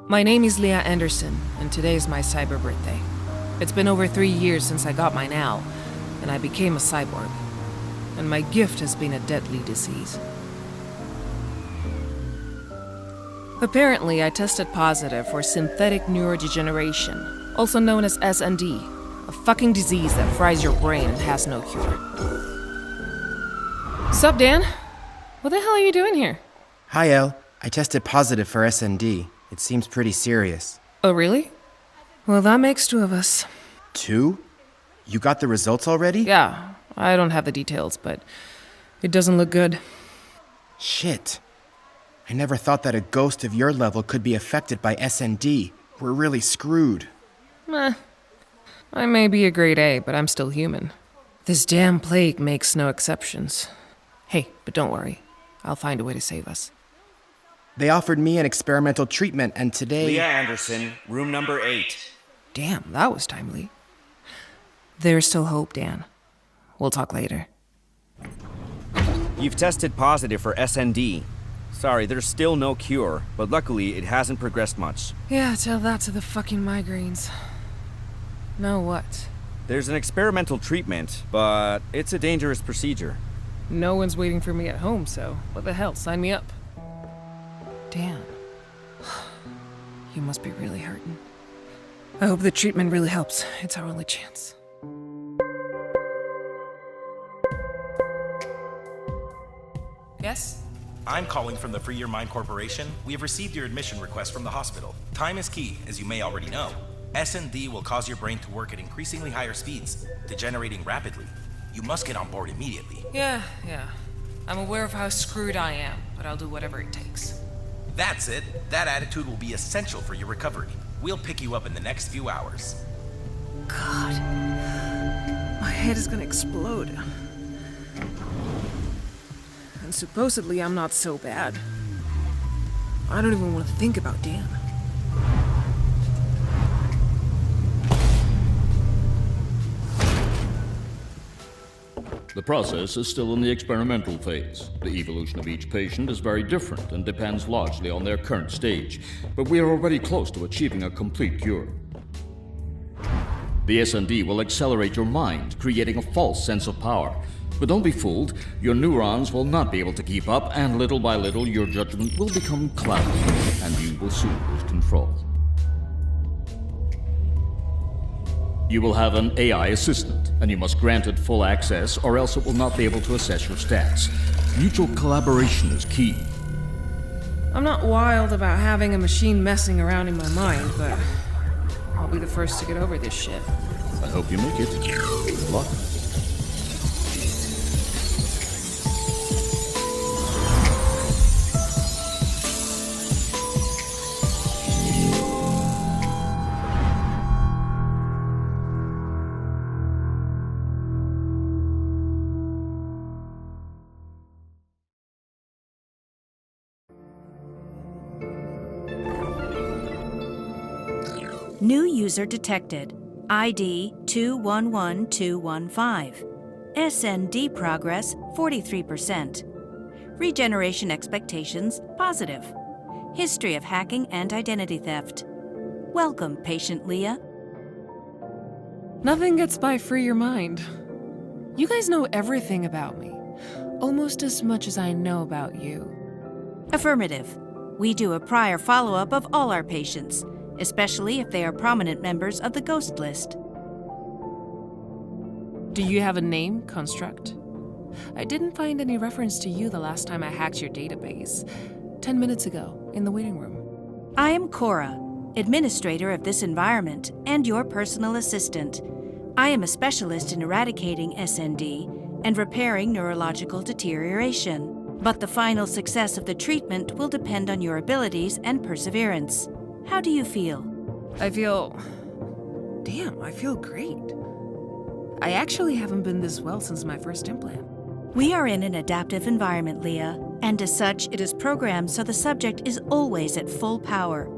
My name is Leah Anderson, and today is my cyber birthday. It's been over 3 years since I got my now, and I became a cyborg. And my gift has been a deadly disease. Apparently, I tested positive for synthetic neurodegeneration, also known as SND, a fucking disease that fries your brain and has no cure. Sup, Dan? What the hell are you doing here? Hi, El. I tested positive for SND. It seems pretty serious. Oh, really? Well, that makes 2 of us. 2? You got the results already? Yeah, I don't have the details, but it doesn't look good. Shit. I never thought that a ghost of your level could be affected by SND. We're really screwed. I may be a grade A, but I'm still human. This damn plague makes no exceptions. Hey, but don't worry. I'll find a way to save us. They offered me an experimental treatment, and today... Leah Anderson, room number 8. Damn, that was timely. There's still hope, Dan. We'll talk later. You've tested positive for SND. Sorry, there's still no cure, but luckily it hasn't progressed much. Yeah, tell that to the fucking migraines. Now what? There's an experimental treatment, but it's a dangerous procedure. No one's waiting for me at home, so what the hell, sign me up. Dan, you must be really hurting. I hope the treatment really helps. It's our only chance. Yes? I'm calling from the Free Your Mind Corporation. We have received your admission request from the hospital. Time is key, as you may already know. S&D will cause your brain to work at increasingly higher speeds, degenerating rapidly. You must get on board immediately. Yeah. I'm aware of how screwed I am, but I'll do whatever it takes. That's it. That attitude will be essential for your recovery. We'll pick you up in the next few hours. God. My head is gonna explode. And supposedly I'm not so bad. I don't even want to think about Dan. The process is still in the experimental phase. The evolution of each patient is very different and depends largely on their current stage, but we are already close to achieving a complete cure. The SND will accelerate your mind, creating a false sense of power. But don't be fooled, your neurons will not be able to keep up, and little by little your judgment will become clouded, and you will soon lose control. You will have an AI assistant, and you must grant it full access, or else it will not be able to assess your stats. Mutual collaboration is key. I'm not wild about having a machine messing around in my mind, but I'll be the first to get over this shit. I hope you make it. Good luck. New user detected. ID 211215. SND progress 43%. Regeneration expectations positive. History of hacking and identity theft. Welcome, patient Leah. Nothing gets by Free Your Mind. You guys know everything about me. Almost as much as I know about you. Affirmative. We do a prior follow-up of all our patients, especially if they are prominent members of the ghost list. Do you have a name, Construct? I didn't find any reference to you the last time I hacked your database. 10 minutes ago, in the waiting room. I am Cora, administrator of this environment and your personal assistant. I am a specialist in eradicating SND and repairing neurological deterioration. But the final success of the treatment will depend on your abilities and perseverance. How do you feel? I feel great. I actually haven't been this well since my first implant. We are in an adaptive environment, Leah. And as such, it is programmed so the subject is always at full power.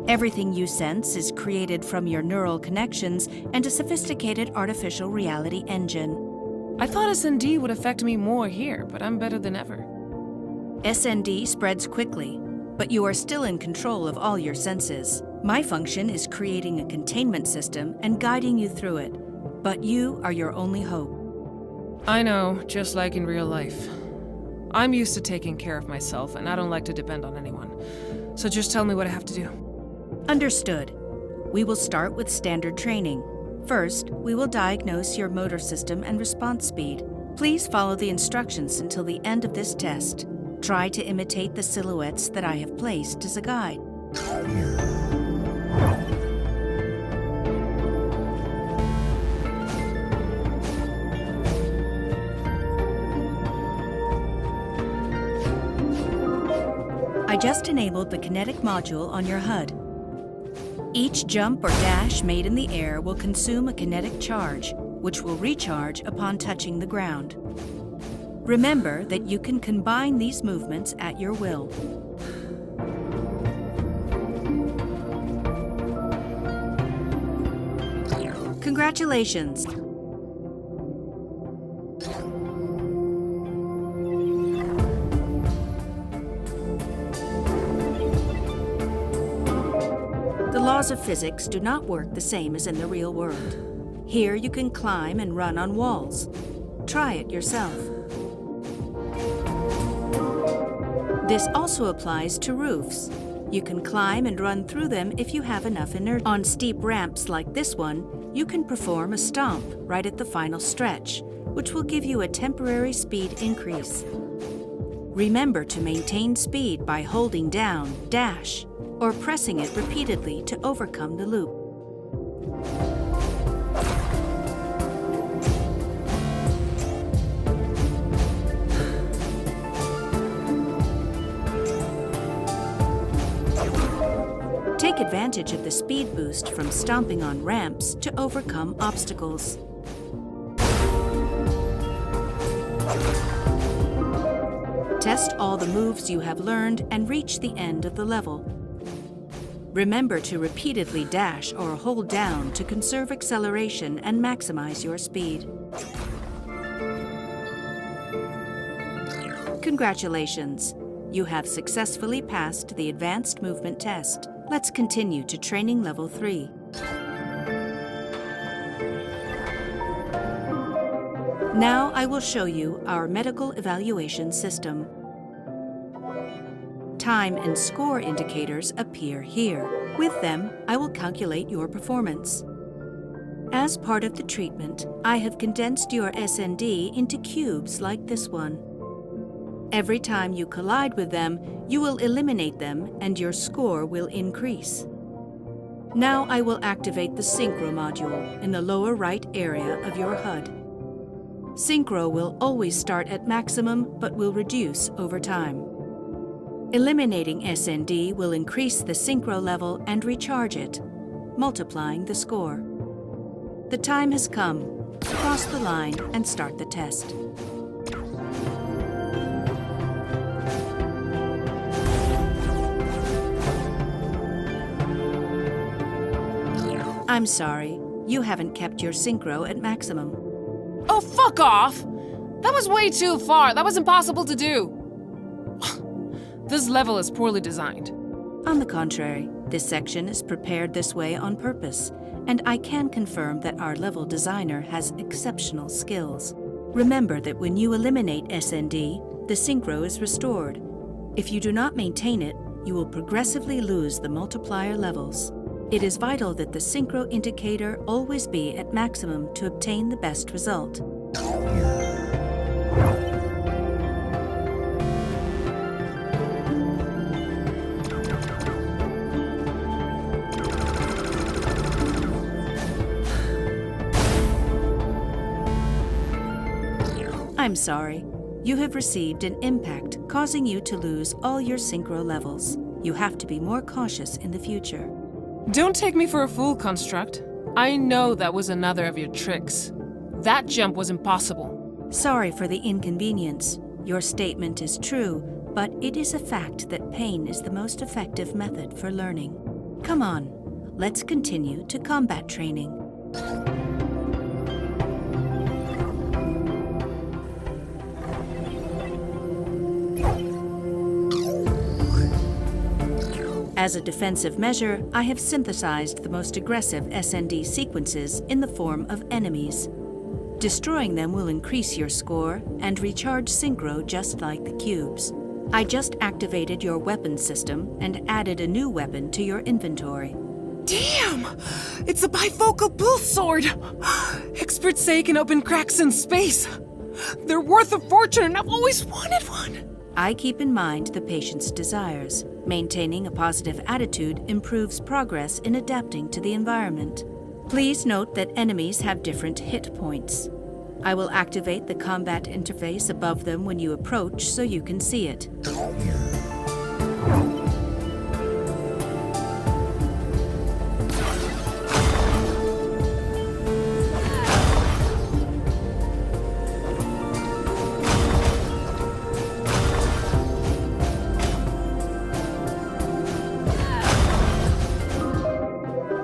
Everything you sense is created from your neural connections and a sophisticated artificial reality engine. I thought SND would affect me more here, but I'm better than ever. SND spreads quickly, but you are still in control of all your senses. My function is creating a containment system and guiding you through it, but you are your only hope. I know, just like in real life. I'm used to taking care of myself, and I don't like to depend on anyone. So just tell me what I have to do. Understood. We will start with standard training. First, we will diagnose your motor system and response speed. Please follow the instructions until the end of this test. Try to imitate the silhouettes that I have placed as a guide. I just enabled the kinetic module on your HUD. Each jump or dash made in the air will consume a kinetic charge, which will recharge upon touching the ground. Remember that you can combine these movements at your will. Congratulations! The laws of physics do not work the same as in the real world. Here you can climb and run on walls. Try it yourself. This also applies to roofs. You can climb and run through them if you have enough inertia. On steep ramps like this one, you can perform a stomp right at the final stretch, which will give you a temporary speed increase. Remember to maintain speed by holding down dash or pressing it repeatedly to overcome the loop. Take advantage of the speed boost from stomping on ramps to overcome obstacles. Test all the moves you have learned and reach the end of the level. Remember to repeatedly dash or hold down to conserve acceleration and maximize your speed. Congratulations! You have successfully passed the advanced movement test. Let's continue to training level 3. Now I will show you our medical evaluation system. Time and score indicators appear here. With them, I will calculate your performance. As part of the treatment, I have condensed your SND into cubes like this one. Every time you collide with them, you will eliminate them and your score will increase. Now I will activate the Synchro module in the lower right area of your HUD. Synchro will always start at maximum but will reduce over time. Eliminating SND will increase the Synchro level and recharge it, multiplying the score. The time has come. Cross the line and start the test. I'm sorry, you haven't kept your Synchro at maximum. Oh, fuck off! That was way too far. That was impossible to do. This level is poorly designed. On the contrary, this section is prepared this way on purpose, and I can confirm that our level designer has exceptional skills. Remember that when you eliminate SND, the Synchro is restored. If you do not maintain it, you will progressively lose the multiplier levels. It is vital that the Synchro indicator always be at maximum to obtain the best result. I'm sorry. You have received an impact causing you to lose all your Synchro levels. You have to be more cautious in the future. Don't take me for a fool, Construct. I know that was another of your tricks. That jump was impossible. Sorry for the inconvenience. Your statement is true, but it is a fact that pain is the most effective method for learning. Come on, let's continue to combat training. As a defensive measure, I have synthesized the most aggressive SND sequences in the form of enemies. Destroying them will increase your score and recharge synchro just like the cubes. I just activated your weapon system and added a new weapon to your inventory. Damn! It's a bifocal pulse sword! Experts say it can open cracks in space. They're worth a fortune and I've always wanted one. I keep in mind the patient's desires. Maintaining a positive attitude improves progress in adapting to the environment. Please note that enemies have different hit points. I will activate the combat interface above them when you approach so you can see it.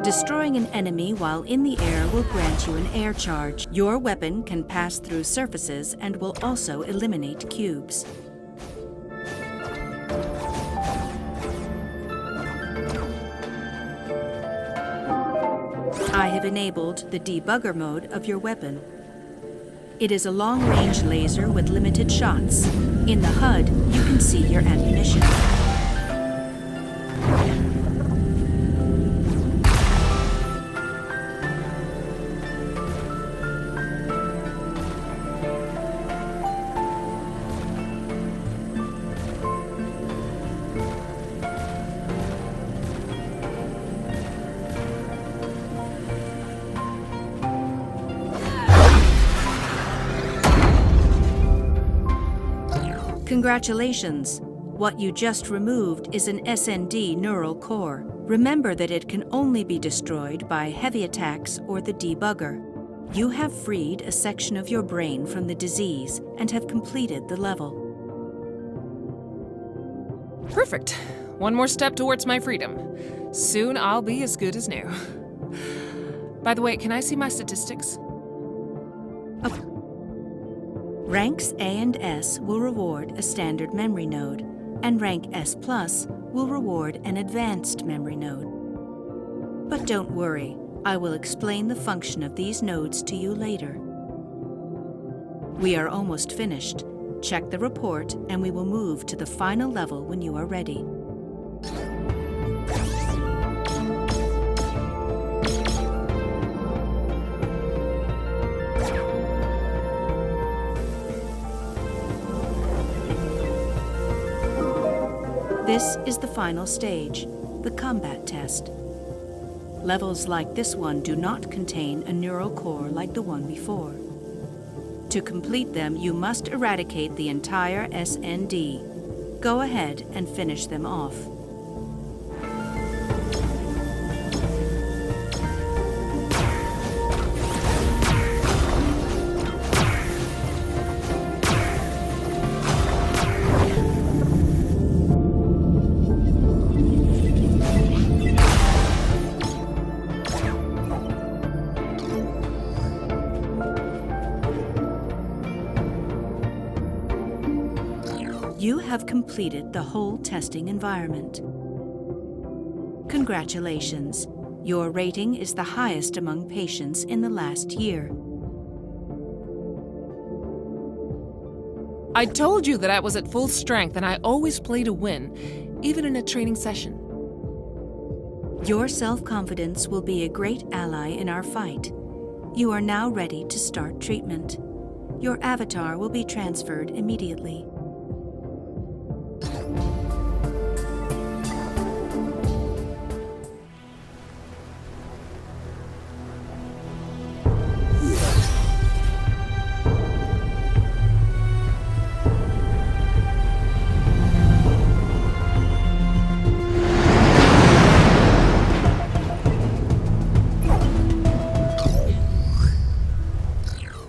Destroying an enemy while in the air will grant you an air charge. Your weapon can pass through surfaces and will also eliminate cubes. I have enabled the debugger mode of your weapon. It is a long-range laser with limited shots. In the HUD, you can see your ammunition. Congratulations! What you just removed is an SND neural core. Remember that it can only be destroyed by heavy attacks or the debugger. You have freed a section of your brain from the disease and have completed the level. Perfect. One more step towards my freedom. Soon I'll be as good as new. By the way, can I see my statistics? Ranks A and S will reward a standard memory node, and rank S+ will reward an advanced memory node. But don't worry, I will explain the function of these nodes to you later. We are almost finished. Check the report and we will move to the final level when you are ready. This is the final stage, the combat test. Levels like this one do not contain a neural core like the one before. To complete them, you must eradicate the entire SND. Go ahead and finish them off. You have completed the whole testing environment. Congratulations. Your rating is the highest among patients in the last year. I told you that I was at full strength and I always play to win, even in a training session. Your self-confidence will be a great ally in our fight. You are now ready to start treatment. Your avatar will be transferred immediately.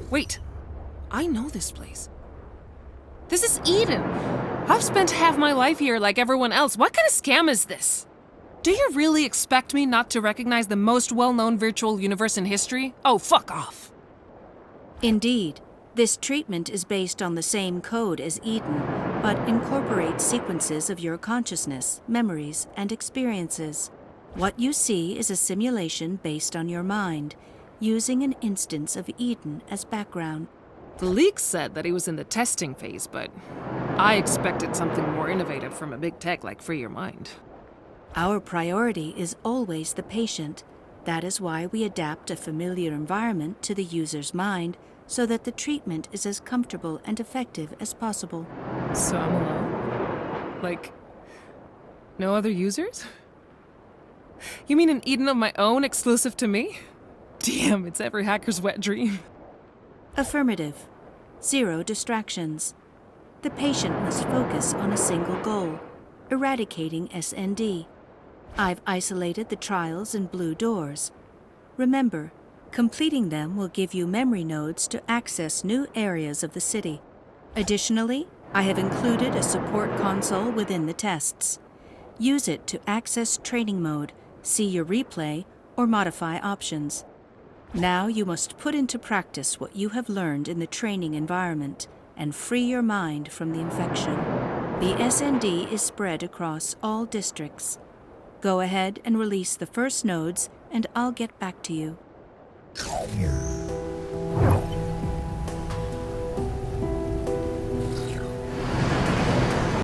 Wait, I know this place. This is Eden. I've spent half my life here like everyone else. What kind of scam is this? Do you really expect me not to recognize the most well-known virtual universe in history? Oh, fuck off. Indeed, this treatment is based on the same code as Eden, but incorporates sequences of your consciousness, memories, and experiences. What you see is a simulation based on your mind, using an instance of Eden as background. The leaks said that he was in the testing phase, but I expected something more innovative from a big tech like Free Your Mind. Our priority is always the patient. That is why we adapt a familiar environment to the user's mind so that the treatment is as comfortable and effective as possible. So I'm alone? Like, no other users? You mean an Eden of my own exclusive to me? Damn, it's every hacker's wet dream. Affirmative. 0 distractions. The patient must focus on a single goal, eradicating SND. I've isolated the trials in blue doors. Remember, completing them will give you memory nodes to access new areas of the city. Additionally, I have included a support console within the tests. Use it to access training mode, see your replay, or modify options. Now you must put into practice what you have learned in the training environment and free your mind from the infection. The SND is spread across all districts. Go ahead and release the first nodes, and I'll get back to you.